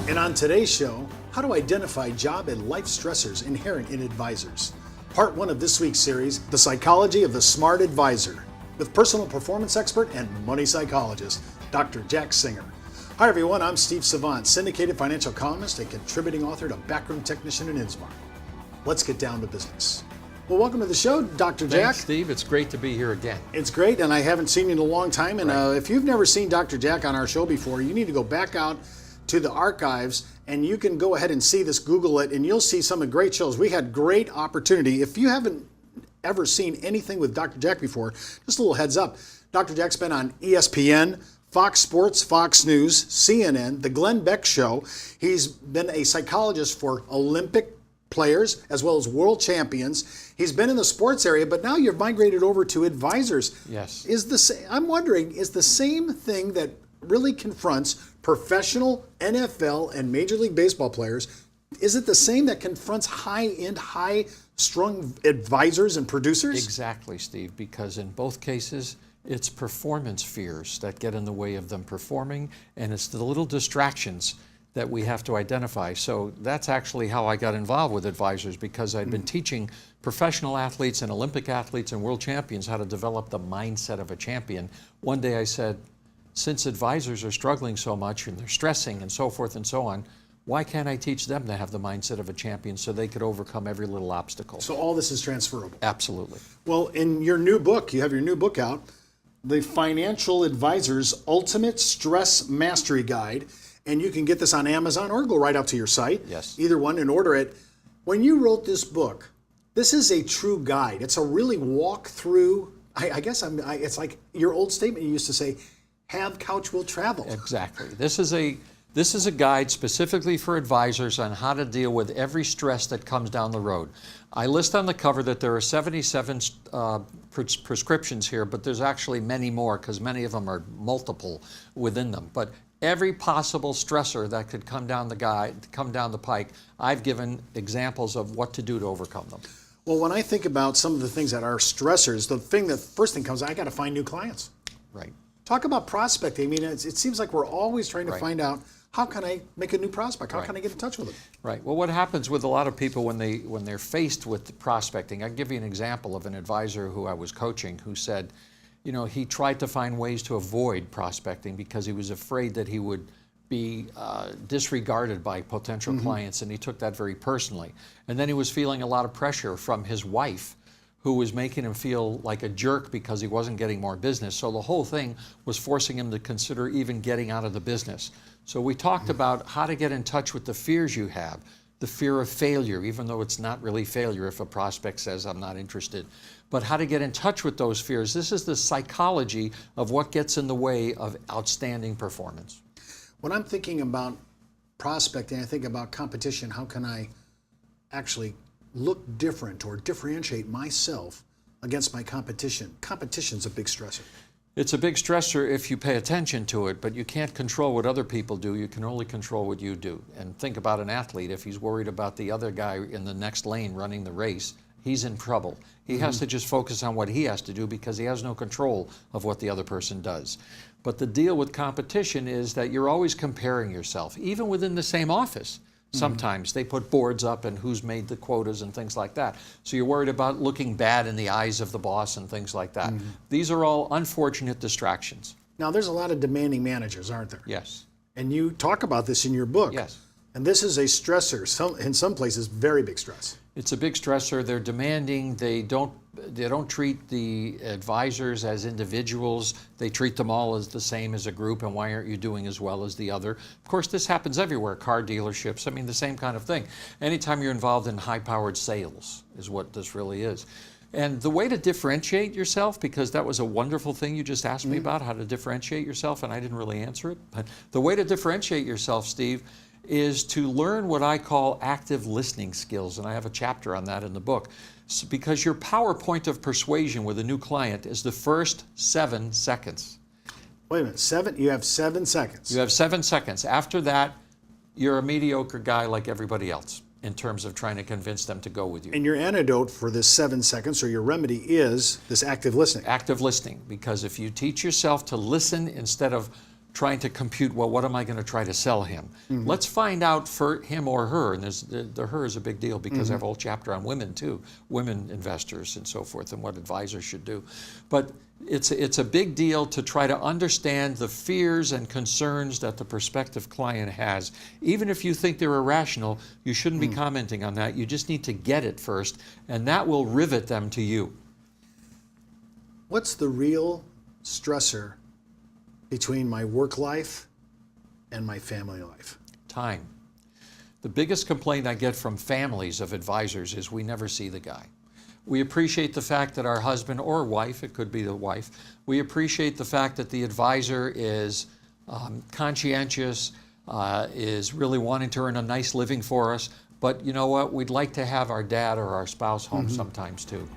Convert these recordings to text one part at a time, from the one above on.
And on today's show, how to identify job and life stressors inherent in advisors. Part 1 of this week's series, The Psychology of the Smart Advisor, with personal performance expert and money psychologist, Dr. Jack Singer. Hi everyone, I'm Steve Savant, syndicated financial columnist and contributing author to Backroom Technician in Innsmouth. Let's get down to business. Well, welcome to the show, Dr. Jack. Thanks, Steve. It's great to be here again. It's great, and I haven't seen you in a long time. And Right. If you've never seen Dr. Jack on our show before, you need to go back out to the archives, and you can go ahead and see this, Google it, and you'll see some of the great shows. We had great opportunity. If you haven't ever seen anything with Dr. Jack before, just a little heads up. Dr. Jack's been on ESPN, Fox Sports, Fox News, CNN, The Glenn Beck Show. He's been a psychologist for Olympic players as well as world champions. He's been in the sports area, but now you've migrated over to advisors. Yes. I'm wondering, is the same thing that really confronts professional NFL and Major League Baseball players, is it the same that confronts high-end, high-strung advisors and producers? Exactly, Steve, because in both cases, it's performance fears that get in the way of them performing, and it's the little distractions that we have to identify. So that's actually how I got involved with advisors, because I'd been teaching professional athletes and Olympic athletes and world champions how to develop the mindset of a champion. One day I said, since advisors are struggling so much and they're stressing and so forth and so on, why can't I teach them to have the mindset of a champion so they could overcome every little obstacle? So all this is transferable. Absolutely. Well, in your new book, you have your new book out, The Financial Advisor's Ultimate Stress Mastery Guide, and you can get this on Amazon or go right out to your site. Yes. Either one, and order it. When you wrote this book, this is a true guide. It's a really walk through. It's like your old statement you used to say, have couch will travel. Exactly. This is a guide specifically for advisors on how to deal with every stress that comes down the road. I list on the cover that there are 77 prescriptions here, but there's actually many more because many of them are multiple within them. But every possible stressor that could come down the pike, I've given examples of what to do to overcome them. Well, when I think about some of the things that are stressors, the first thing comes, I got to find new clients. Right. Talk about prospecting. I mean, it seems like we're always trying to Right. find out, how can I make a new prospect? How Right. can I get in touch with them? Right. Well, what happens with a lot of people when they're faced with prospecting, I'll give you an example of an advisor who I was coaching who said, you know, he tried to find ways to avoid prospecting because he was afraid that he would be disregarded by potential clients, and he took that very personally. And then he was feeling a lot of pressure from his wife, who was making him feel like a jerk because he wasn't getting more business. So the whole thing was forcing him to consider even getting out of the business. So we talked about how to get in touch with the fears you have, the fear of failure, even though it's not really failure if a prospect says, I'm not interested, but how to get in touch with those fears. This is the psychology of what gets in the way of outstanding performance. When I'm thinking about prospecting, I think about competition. How can I actually look different or differentiate myself against my competition? Competition's a big stressor. It's a big stressor if you pay attention to it, but you can't control what other people do. You can only control what you do. And think about an athlete. If he's worried about the other guy in the next lane running the race, he's in trouble. He has to just focus on what he has to do because he has no control of what the other person does. But the deal with competition is that you're always comparing yourself, even within the same office. Sometimes they put boards up and who's made the quotas and things like that. So you're worried about looking bad in the eyes of the boss and things like that. These are all unfortunate distractions. Now, there's a lot of demanding managers, aren't there? Yes. And you talk about this in your book. Yes. And this is a stressor, in some places, very big stress. It's a big stressor. They're demanding. They don't treat the advisors as individuals. They treat them all as the same as a group, and why aren't you doing as well as the other? Of course, this happens everywhere. Car dealerships, I mean, the same kind of thing. Anytime you're involved in high-powered sales is what this really is. And the way to differentiate yourself, because that was a wonderful thing you just asked me about, how to differentiate yourself, and I didn't really answer it, but the way to differentiate yourself, Steve, is to learn what I call active listening skills, and I have a chapter on that in the book. Because your PowerPoint of persuasion with a new client is the first 7 seconds. Wait a minute, you have 7 seconds. You have 7 seconds. After that, you're a mediocre guy like everybody else in terms of trying to convince them to go with you. And your antidote for this 7 seconds, or your remedy, is this active listening. Active listening, because if you teach yourself to listen instead of trying to compute, well, what am I going to try to sell him? Let's find out for him or her, and the her is a big deal because I have a whole chapter on women too, women investors and so forth, and what advisors should do. But it's a big deal to try to understand the fears and concerns that the prospective client has. Even if you think they're irrational, you shouldn't be commenting on that. You just need to get it first, and that will rivet them to you. What's the real stressor between my work life and my family life? Time. The biggest complaint I get from families of advisors is we never see the guy. We appreciate the fact that our husband or wife, it could be the wife, we appreciate the fact that the advisor is conscientious, is really wanting to earn a nice living for us, but you know what, we'd like to have our dad or our spouse home sometimes too.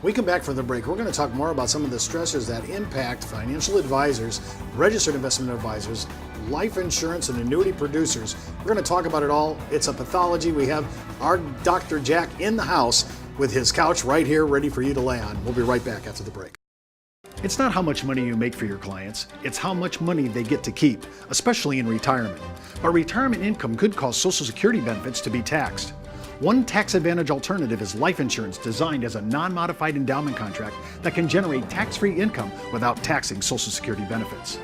We come back from the break. We're going to talk more about some of the stressors that impact financial advisors, registered investment advisors, life insurance, and annuity producers. We're going to talk about it all. It's a pathology. We have our Dr. Jack in the house with his couch right here ready for you to lay on. We'll be right back after the break. It's not how much money you make for your clients, it's how much money they get to keep, especially in retirement. But retirement income could cause Social Security benefits to be taxed. One tax advantage alternative is life insurance designed as a non-modified endowment contract that can generate tax-free income without taxing Social Security benefits.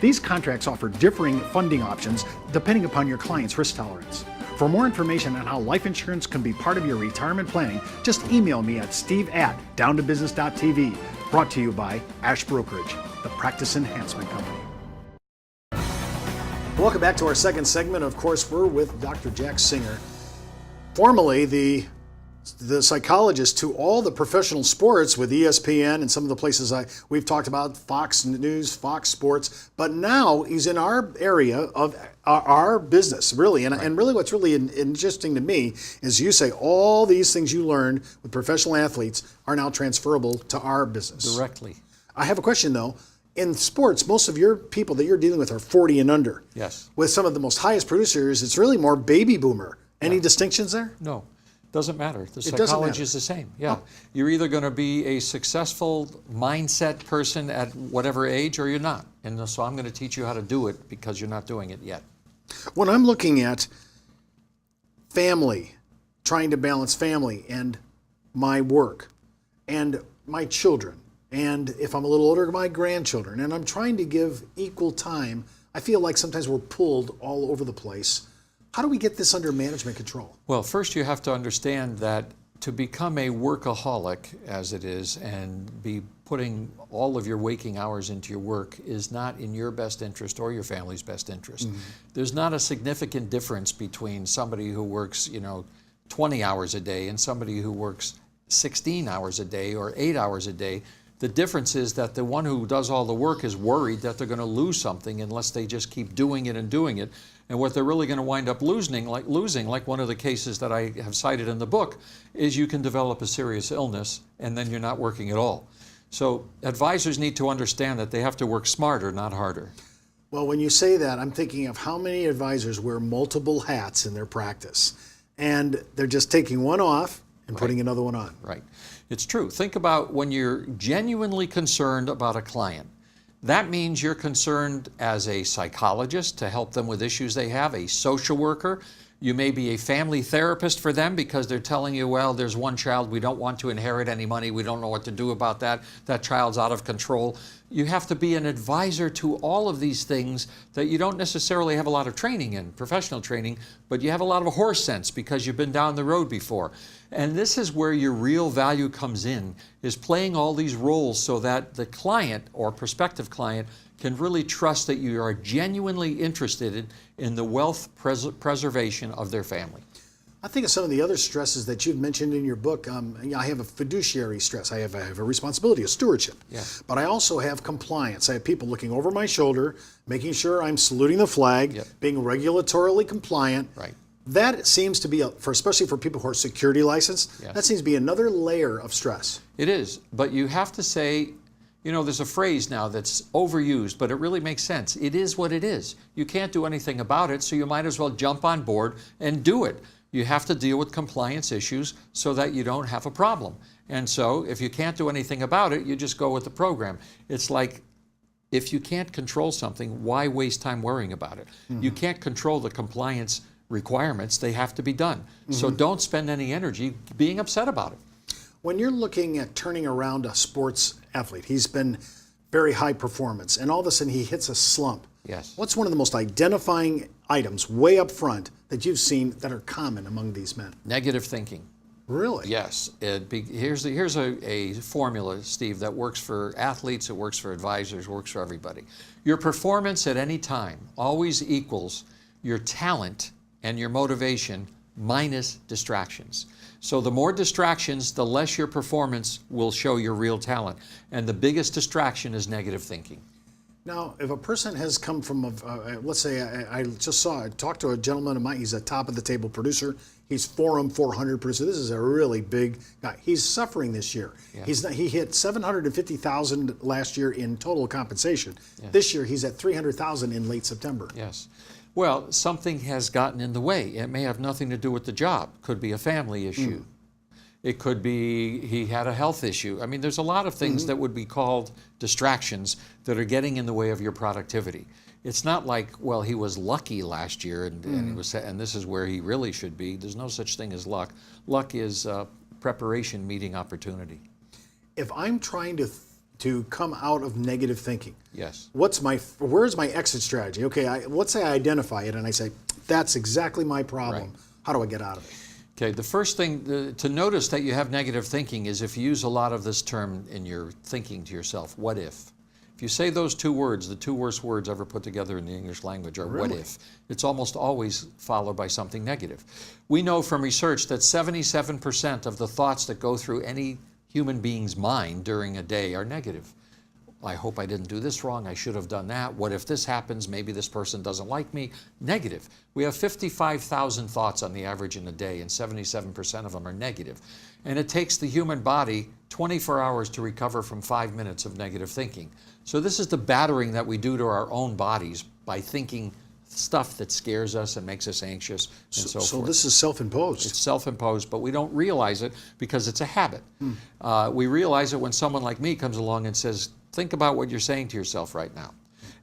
These contracts offer differing funding options depending upon your client's risk tolerance. For more information on how life insurance can be part of your retirement planning, just email me at steve@downtobusiness.tv. Brought to you by Ash Brokerage, the practice enhancement company. Welcome back to our second segment. Of course, we're with Dr. Jack Singer, formerly the psychologist to all the professional sports with ESPN and some of the places we've talked about, Fox News, Fox Sports, but now he's in our area of our business, really. And really what's really interesting to me is you say all these things you learned with professional athletes are now transferable to our business. Directly. I have a question though. In sports, most of your people that you're dealing with are 40 and under. Yes. With some of the most highest producers, it's really more baby boomer. Any distinctions there? No. Doesn't matter. The psychology is the same. Yeah. You're either going to be a successful mindset person at whatever age or you're not. And so I'm going to teach you how to do it because you're not doing it yet. When I'm looking at family, trying to balance family and my work and my children, and if I'm a little older, my grandchildren, and I'm trying to give equal time, I feel like sometimes we're pulled all over the place. How do we get this under management control? Well, first you have to understand that to become a workaholic, as it is, and be putting all of your waking hours into your work is not in your best interest or your family's best interest. There's not a significant difference between somebody who works, 20 hours a day and somebody who works 16 hours a day or 8 hours a day. The difference is that the one who does all the work is worried that they're going to lose something unless they just keep doing it and doing it. And what they're really going to wind up losing, like one of the cases that I have cited in the book, is you can develop a serious illness and then you're not working at all. So advisors need to understand that they have to work smarter, not harder. Well, when you say that, I'm thinking of how many advisors wear multiple hats in their practice. And they're just taking one off and putting another one on. Right. It's true. Think about when you're genuinely concerned about a client. That means you're concerned as a psychologist to help them with issues they have, a social worker. You may be a family therapist for them because they're telling you, well, there's one child, we don't want to inherit any money, we don't know what to do about that, that child's out of control. You have to be an advisor to all of these things that you don't necessarily have a lot of training in, professional training, but you have a lot of horse sense because you've been down the road before. And this is where your real value comes in, is playing all these roles so that the client or prospective client can really trust that you are genuinely interested in the wealth preservation of their family. I think of some of the other stresses that you've mentioned in your book. I have a fiduciary stress. I have a responsibility, a stewardship. Yeah. But I also have compliance. I have people looking over my shoulder, making sure I'm saluting the flag, being regulatorily compliant. Right. That seems to be, especially for people who are security licensed, that seems to be another layer of stress. It is, but you have to say, there's a phrase now that's overused, but it really makes sense. It is what it is. You can't do anything about it, so you might as well jump on board and do it. You have to deal with compliance issues so that you don't have a problem. And so if you can't do anything about it, you just go with the program. It's like if you can't control something, why waste time worrying about it? You can't control the compliance requirements. They have to be done. So don't spend any energy being upset about it. When you're looking at turning around a sports athlete, he's been very high performance, and all of a sudden he hits a slump. Yes. What's one of the most identifying items way up front that you've seen that are common among these men? Negative thinking. Really? Yes. Here's a formula, Steve, that works for athletes, it works for advisors, works for everybody. Your performance at any time always equals your talent and your motivation minus distractions. So the more distractions, the less your performance will show your real talent. And the biggest distraction is negative thinking. Now, if a person has come from, let's say, I talked to a gentleman of mine, he's a top of the table producer, he's Forum 400 producer, this is a really big guy. He's suffering this year. Yeah. He hit $750,000 last year in total compensation. Yeah. This year he's at $300,000 in late September. Yes. Well, something has gotten in the way. It may have nothing to do with the job. Could be a family issue. It could be he had a health issue. I mean, there's a lot of things that would be called distractions that are getting in the way of your productivity. It's not like, well, he was lucky last year and this is where he really should be. There's no such thing as luck. Luck is preparation meeting opportunity. If I'm trying to come out of negative thinking, yes, where's my exit strategy? Okay, let's say I identify it and I say, that's exactly my problem. Right. How do I get out of it? Okay, the first thing to notice that you have negative thinking is if you use a lot of this term in your thinking to yourself, what if? If you say those two words, the two worst words ever put together in the English language are what if. It's almost always followed by something negative. We know from research that 77% of the thoughts that go through any human being's mind during a day are negative. I hope I didn't do this wrong. I should have done that. What if this happens? Maybe this person doesn't like me. Negative. We have 55,000 thoughts on the average in a day, and 77% of them are negative. And it takes the human body 24 hours to recover from 5 minutes of negative thinking. So this is the battering that we do to our own bodies by thinking stuff that scares us and makes us anxious and so forth. So this is self-imposed. It's self-imposed, but we don't realize it because it's a habit. We realize it when someone like me comes along and says, think about what you're saying to yourself right now.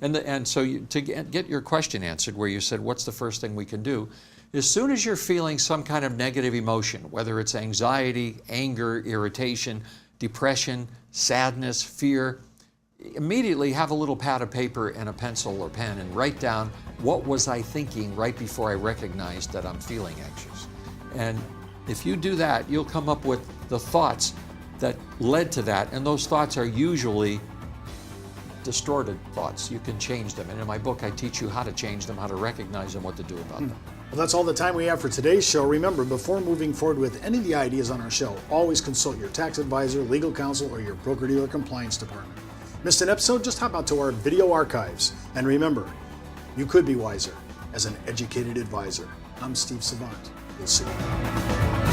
And so to get your question answered, where you said, what's the first thing we can do? As soon as you're feeling some kind of negative emotion, whether it's anxiety, anger, irritation, depression, sadness, fear, immediately have a little pad of paper and a pencil or pen and write down, what was I thinking right before I recognized that I'm feeling anxious? And if you do that, you'll come up with the thoughts that led to that, and those thoughts are usually distorted thoughts. You can change them, and in my book I teach you how to change them, how to recognize them, what to do about them. Well, that's all the time we have for today's show. Remember, before moving forward with any of the ideas on our show, always consult your tax advisor, legal counsel, or your broker-dealer compliance department. Missed an episode? Just hop out to our video archives. And remember, you could be wiser as an educated advisor. I'm Steve Savant. We'll see you.